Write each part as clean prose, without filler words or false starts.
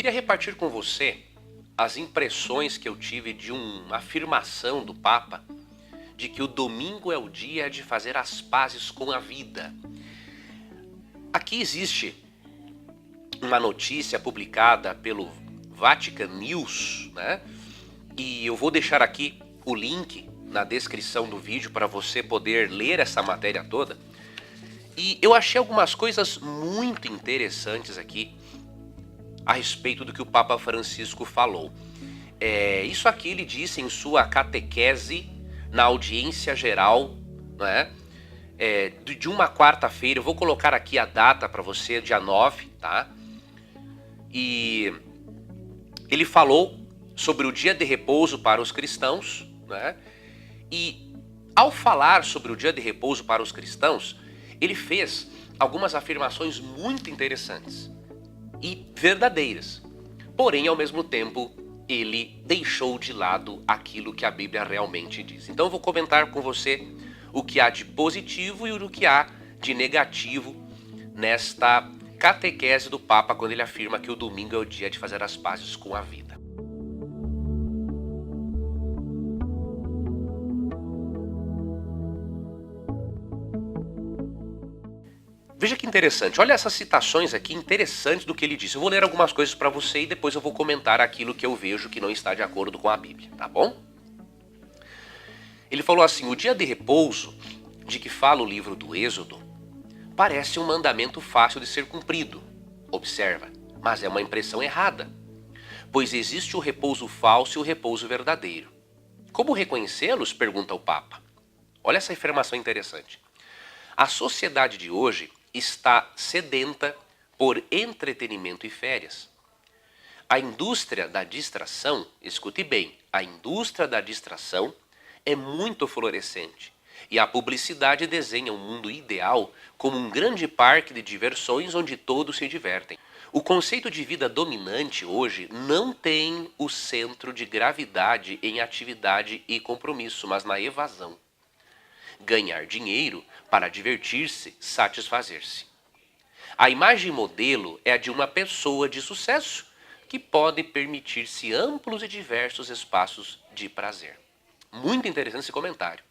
queria repartir com você as impressões que eu tive de uma afirmação do Papa de que o domingo é o dia de fazer as pazes com a vida. Aqui existe uma notícia publicada pelo Vatican News, né? E eu vou deixar aqui o link na descrição do vídeo para você poder ler essa matéria toda. E eu achei algumas coisas muito interessantes aqui a respeito do que o Papa Francisco falou. Isso aqui ele disse em sua catequese na audiência geral, né? De uma quarta-feira. Eu vou colocar aqui a data para você, dia 9, tá? E ele falou sobre o dia de repouso para os cristãos, né? E ao falar sobre o dia de repouso para os cristãos, ele fez algumas afirmações muito interessantes e verdadeiras. Porém, ao mesmo tempo, ele deixou de lado aquilo que a Bíblia realmente diz. Então eu vou comentar com você o que há de positivo e o que há de negativo nesta catequese do Papa quando ele afirma que o domingo é o dia de fazer as pazes com a vida. Veja que interessante, olha essas citações aqui interessantes do que ele disse. Eu vou ler algumas coisas para você e depois eu vou comentar aquilo que eu vejo que não está de acordo com a Bíblia, tá bom? Ele falou assim: o dia de repouso, de que fala o livro do Êxodo, parece um mandamento fácil de ser cumprido. Observa, mas é uma impressão errada, pois existe o repouso falso e o repouso verdadeiro. Como reconhecê-los? Pergunta o Papa. Olha essa afirmação interessante. A sociedade de hoje está sedenta por entretenimento e férias. A indústria da distração, escute bem, a indústria da distração é muito florescente e a publicidade desenha um mundo ideal como um grande parque de diversões onde todos se divertem. O conceito de vida dominante hoje não tem o centro de gravidade em atividade e compromisso, mas na evasão. Ganhar dinheiro para divertir-se, satisfazer-se. A imagem modelo é a de uma pessoa de sucesso que pode permitir-se amplos e diversos espaços de prazer. Muito interessante esse comentário.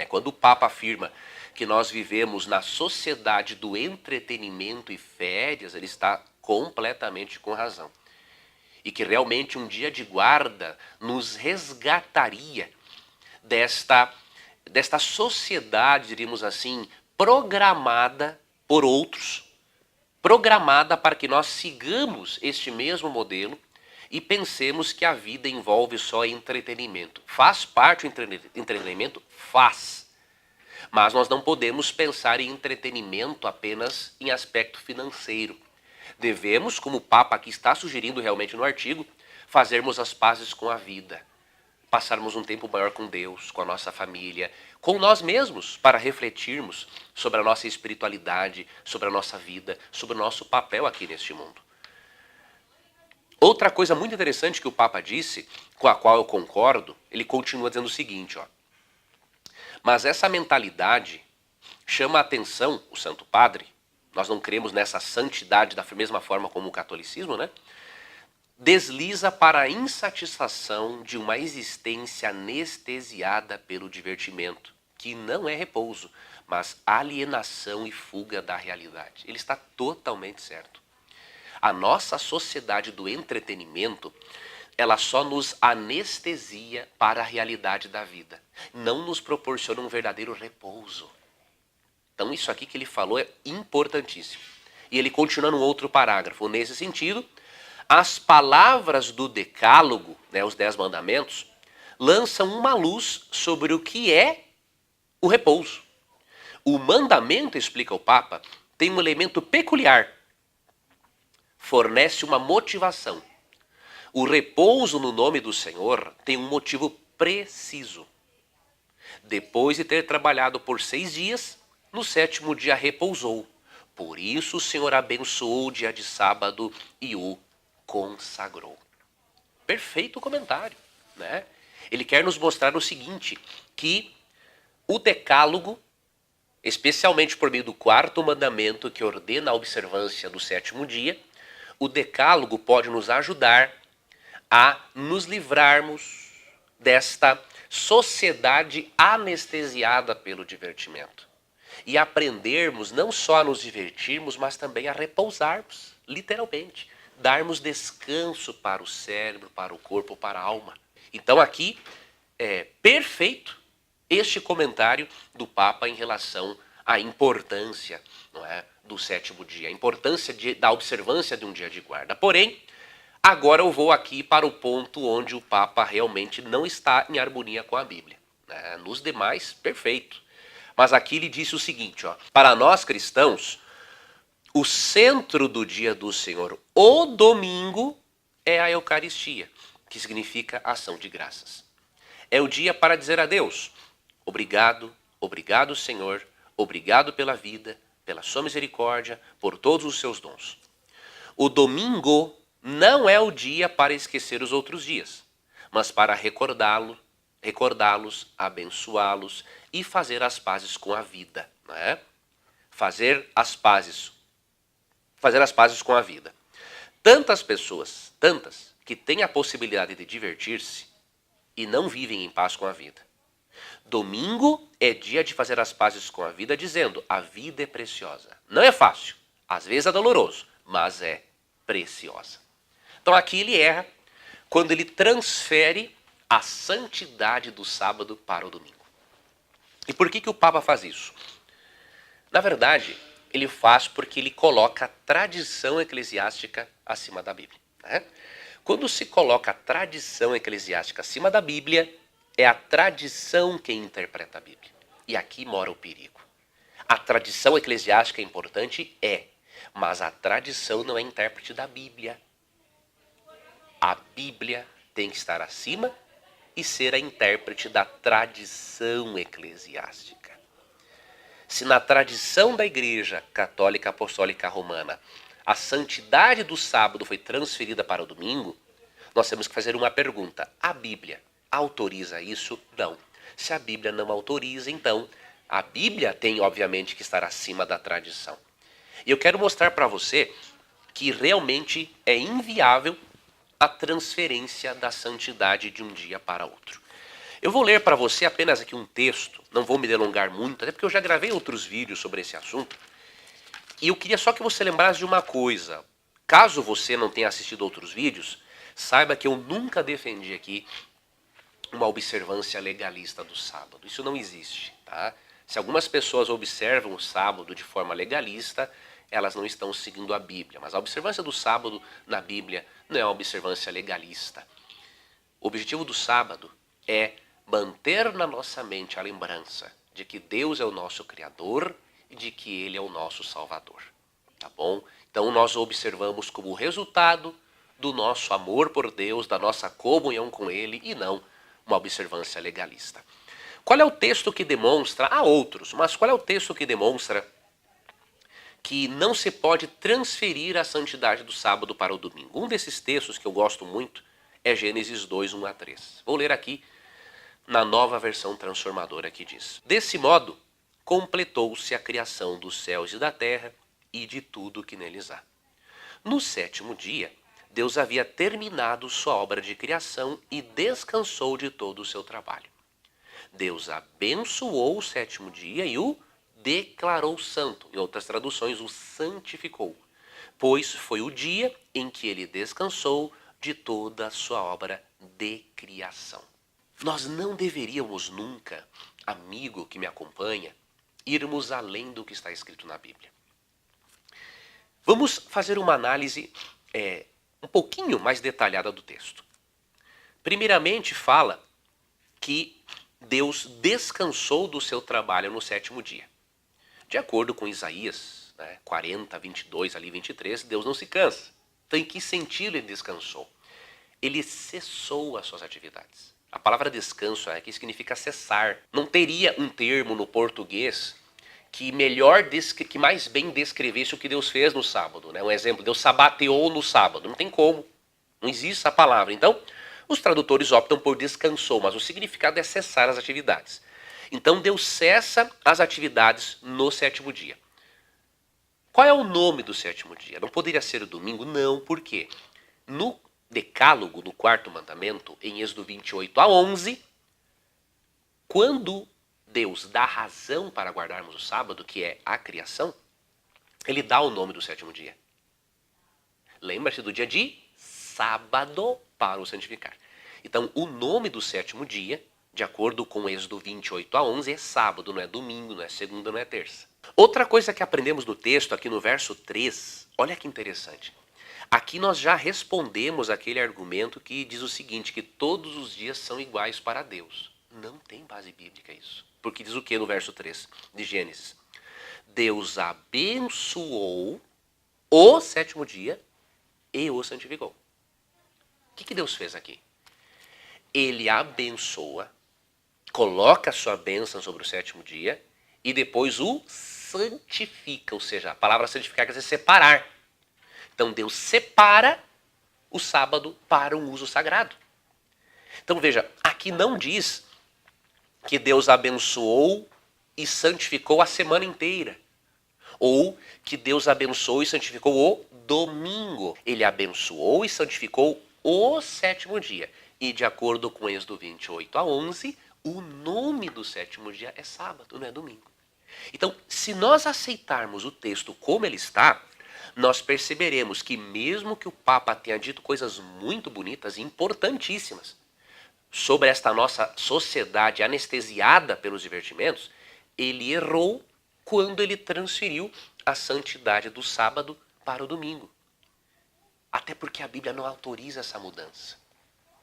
Quando o Papa afirma que nós vivemos na sociedade do entretenimento e férias, ele está completamente com razão. E que realmente um dia de guarda nos resgataria desta sociedade, diríamos assim, programada por outros, programada para que nós sigamos este mesmo modelo e pensemos que a vida envolve só entretenimento. Faz parte do entretenimento? Faz. Mas nós não podemos pensar em entretenimento apenas em aspecto financeiro. Devemos, como o Papa aqui está sugerindo realmente no artigo, fazermos as pazes com a vida. Passarmos um tempo maior com Deus, com a nossa família, com nós mesmos, para refletirmos sobre a nossa espiritualidade, sobre a nossa vida, sobre o nosso papel aqui neste mundo. Outra coisa muito interessante que o Papa disse, com a qual eu concordo, ele continua dizendo o seguinte, mas essa mentalidade chama a atenção, o Santo Padre, nós não cremos nessa santidade da mesma forma como o catolicismo, né? Desliza para a insatisfação de uma existência anestesiada pelo divertimento, que não é repouso, mas alienação e fuga da realidade. Ele está totalmente certo. A nossa sociedade do entretenimento, ela só nos anestesia para a realidade da vida, não nos proporciona um verdadeiro repouso. Então isso aqui que ele falou é importantíssimo. E ele continua no outro parágrafo, nesse sentido. As palavras do Decálogo, os 10 mandamentos, lançam uma luz sobre o que é o repouso. O mandamento, explica o Papa, tem um elemento peculiar. Fornece uma motivação. O repouso no nome do Senhor tem um motivo preciso. Depois de ter trabalhado por 6 dias, no 7º dia repousou. Por isso o Senhor abençoou o dia de sábado e o consagrou. Perfeito comentário, né? Ele quer nos mostrar o seguinte, que o Decálogo, especialmente por meio do 4º mandamento que ordena a observância do 7º dia, o decálogo pode nos ajudar a nos livrarmos desta sociedade anestesiada pelo divertimento. E aprendermos não só a nos divertirmos, mas também a repousarmos, literalmente. Darmos descanso para o cérebro, para o corpo, para a alma. Então aqui é perfeito este comentário do Papa em relação à importância, não é, do sétimo dia, a importância da observância de um dia de guarda. Porém, agora eu vou aqui para o ponto onde o Papa realmente não está em harmonia com a Bíblia. Né? Nos demais, perfeito. Mas aqui ele disse o seguinte, ó, para nós cristãos, o centro do dia do Senhor, o domingo, é a Eucaristia, que significa ação de graças. É o dia para dizer a Deus, obrigado, obrigado Senhor, obrigado pela vida, pela sua misericórdia, por todos os seus dons. O domingo não é o dia para esquecer os outros dias, mas para recordá-los, abençoá-los e fazer as pazes com a vida, né? Fazer as pazes com a vida. Tantas pessoas, que têm a possibilidade de divertir-se e não vivem em paz com a vida. Domingo é dia de fazer as pazes com a vida, dizendo, a vida é preciosa. Não é fácil, às vezes é doloroso, mas é preciosa. Então aqui ele erra quando ele transfere a santidade do sábado para o domingo. E por que o Papa faz isso? Na verdade, ele faz porque ele coloca a tradição eclesiástica acima da Bíblia. Né? Quando se coloca a tradição eclesiástica acima da Bíblia, é a tradição quem interpreta a Bíblia. E aqui mora o perigo. A tradição eclesiástica é importante? É. Mas a tradição não é intérprete da Bíblia. A Bíblia tem que estar acima e ser a intérprete da tradição eclesiástica. Se na tradição da Igreja Católica Apostólica Romana a santidade do sábado foi transferida para o domingo, nós temos que fazer uma pergunta. A Bíblia autoriza isso? Não. Se a Bíblia não autoriza, então a Bíblia tem obviamente que estar acima da tradição. E eu quero mostrar para você que realmente é inviável a transferência da santidade de um dia para outro. Eu vou ler para você apenas aqui um texto, não vou me delongar muito, até porque eu já gravei outros vídeos sobre esse assunto, e eu queria só que você lembrasse de uma coisa. Caso você não tenha assistido outros vídeos, saiba que eu nunca defendi aqui uma observância legalista do sábado. Isso não existe, tá? Se algumas pessoas observam o sábado de forma legalista, elas não estão seguindo a Bíblia. Mas a observância do sábado na Bíblia não é uma observância legalista. O objetivo do sábado é manter na nossa mente a lembrança de que Deus é o nosso Criador e de que Ele é o nosso Salvador. Tá bom? Então nós observamos como resultado do nosso amor por Deus, da nossa comunhão com Ele e não uma observância legalista. Qual é o texto que demonstra, há outros, mas qual é o texto que demonstra que não se pode transferir a santidade do sábado para o domingo? Um desses textos que eu gosto muito é Gênesis 2, 1 a 3. Vou ler aqui na nova versão transformadora que diz: desse modo, completou-se a criação dos céus e da terra e de tudo que neles há. No sétimo dia, Deus havia terminado sua obra de criação e descansou de todo o seu trabalho. Deus abençoou o sétimo dia e o declarou santo. Em outras traduções, o santificou, pois foi o dia em que ele descansou de toda a sua obra de criação. Nós não deveríamos nunca, amigo que me acompanha, irmos além do que está escrito na Bíblia. Vamos fazer uma análise um pouquinho mais detalhada do texto. Primeiramente, fala que Deus descansou do seu trabalho no sétimo dia. De acordo com Isaías 40, 22, ali 23, Deus não se cansa. Então, em que sentido ele descansou? Ele cessou as suas atividades. A palavra descanso aqui significa cessar. Não teria um termo no português que mais bem descrevesse o que Deus fez no sábado. Né? Um exemplo, Deus sabateou no sábado. Não tem como. Não existe essa palavra. Então, os tradutores optam por descansou, mas o significado é cessar as atividades. Então, Deus cessa as atividades no sétimo dia. Qual é o nome do sétimo dia? Não poderia ser o domingo? Não, por quê? No Decálogo, no quarto mandamento, em Êxodo 28:11, quando Deus dá razão para guardarmos o sábado, que é a criação, ele dá o nome do sétimo dia. Lembra-se do dia de sábado para o santificar. Então, o nome do sétimo dia, de acordo com Êxodo 28:11, é sábado, não é domingo, não é segunda, não é terça. Outra coisa que aprendemos no texto, aqui no verso 3, olha que interessante. Aqui nós já respondemos aquele argumento que diz o seguinte, que todos os dias são iguais para Deus. Não tem base bíblica isso. Porque diz o que no verso 3 de Gênesis? Deus abençoou o sétimo dia e o santificou. O que Deus fez aqui? Ele abençoa, coloca a sua bênção sobre o sétimo dia e depois o santifica. Ou seja, a palavra santificar quer dizer separar. Então Deus separa o sábado para um uso sagrado. Então veja, aqui não diz que Deus abençoou e santificou a semana inteira. Ou que Deus abençoou e santificou o domingo. Ele abençoou e santificou o sétimo dia. E de acordo com Êxodo 28:11, o nome do sétimo dia é sábado, não é domingo. Então, se nós aceitarmos o texto como ele está, nós perceberemos que mesmo que o Papa tenha dito coisas muito bonitas e importantíssimas sobre esta nossa sociedade anestesiada pelos divertimentos, ele errou quando ele transferiu a santidade do sábado para o domingo. Até porque a Bíblia não autoriza essa mudança.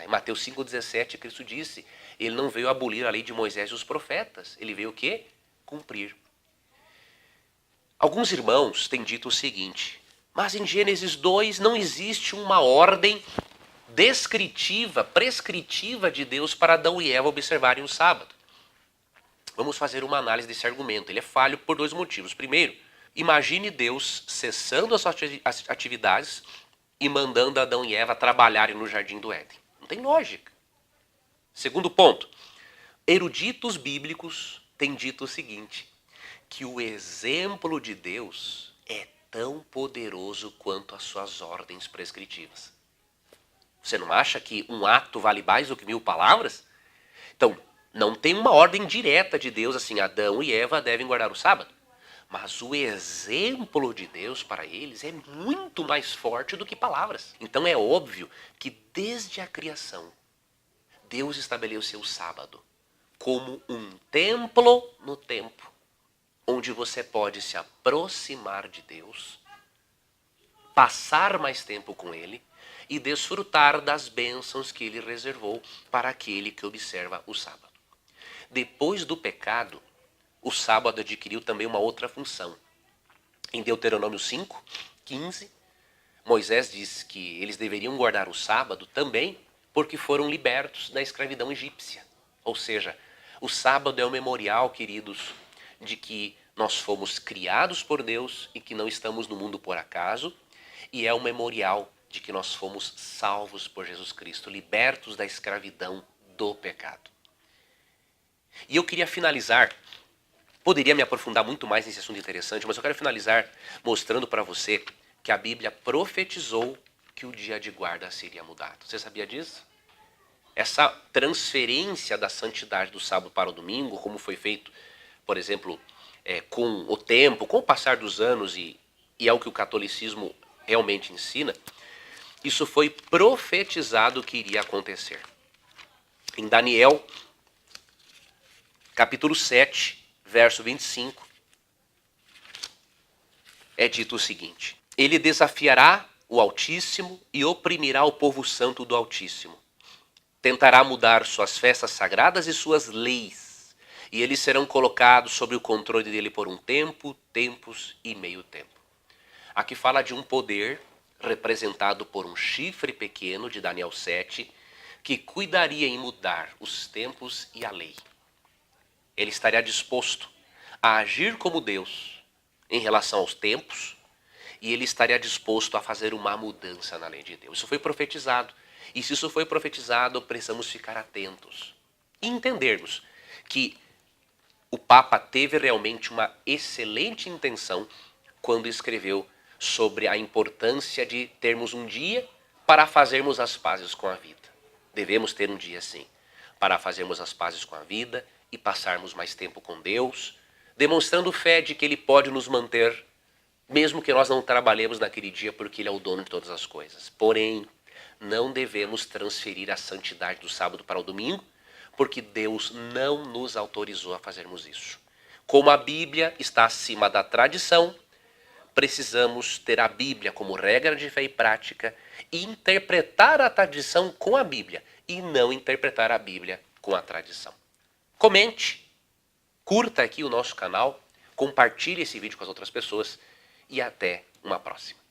Em Mateus 5,17, Cristo disse, ele não veio abolir a lei de Moisés e os profetas, ele veio o quê? Cumprir. Alguns irmãos têm dito o seguinte, mas em Gênesis 2 não existe uma ordem descritiva, prescritiva de Deus para Adão e Eva observarem o sábado. Vamos fazer uma análise desse argumento. Ele é falho por dois motivos. Primeiro, imagine Deus cessando as suas atividades e mandando Adão e Eva trabalharem no jardim do Éden. Não tem lógica. Segundo ponto, eruditos bíblicos têm dito o seguinte, que o exemplo de Deus é tão poderoso quanto as suas ordens prescritivas. Você não acha que um ato vale mais do que 1000 palavras? Então, não tem uma ordem direta de Deus assim, Adão e Eva devem guardar o sábado. Mas o exemplo de Deus para eles é muito mais forte do que palavras. Então é óbvio que desde a criação, Deus estabeleceu o sábado como um templo no tempo, onde você pode se aproximar de Deus, passar mais tempo com Ele e desfrutar das bênçãos que Ele reservou para aquele que observa o sábado. Depois do pecado, o sábado adquiriu também uma outra função. Em Deuteronômio 5:15, Moisés diz que eles deveriam guardar o sábado também porque foram libertos da escravidão egípcia. Ou seja, o sábado é um memorial, queridos, de que nós fomos criados por Deus e que não estamos no mundo por acaso, e é um memorial de que nós fomos salvos por Jesus Cristo, libertos da escravidão do pecado. E eu queria finalizar, poderia me aprofundar muito mais nesse assunto interessante, mas eu quero finalizar mostrando para você que a Bíblia profetizou que o dia de guarda seria mudado. Você sabia disso? Essa transferência da santidade do sábado para o domingo, como foi feito, por exemplo, com o tempo, com o passar dos anos, e é o que o catolicismo realmente ensina, isso foi profetizado que iria acontecer. Em Daniel, capítulo 7, verso 25, é dito o seguinte: ele desafiará o Altíssimo e oprimirá o povo santo do Altíssimo. Tentará mudar suas festas sagradas e suas leis, e eles serão colocados sob o controle dele por um tempo, tempos e meio tempo. Aqui fala de um poder representado por um chifre pequeno de Daniel 7, que cuidaria em mudar os tempos e a lei. Ele estaria disposto a agir como Deus em relação aos tempos, e ele estaria disposto a fazer uma mudança na lei de Deus. Isso foi profetizado. E se isso foi profetizado, precisamos ficar atentos e entendermos que o Papa teve realmente uma excelente intenção quando escreveu sobre a importância de termos um dia para fazermos as pazes com a vida. Devemos ter um dia sim, para fazermos as pazes com a vida e passarmos mais tempo com Deus, demonstrando fé de que Ele pode nos manter, mesmo que nós não trabalhemos naquele dia, porque Ele é o dono de todas as coisas. Porém, não devemos transferir a santidade do sábado para o domingo, porque Deus não nos autorizou a fazermos isso. Como a Bíblia está acima da tradição, precisamos ter a Bíblia como regra de fé e prática e interpretar a tradição com a Bíblia e não interpretar a Bíblia com a tradição. Comente, curta aqui o nosso canal, compartilhe esse vídeo com as outras pessoas e até uma próxima.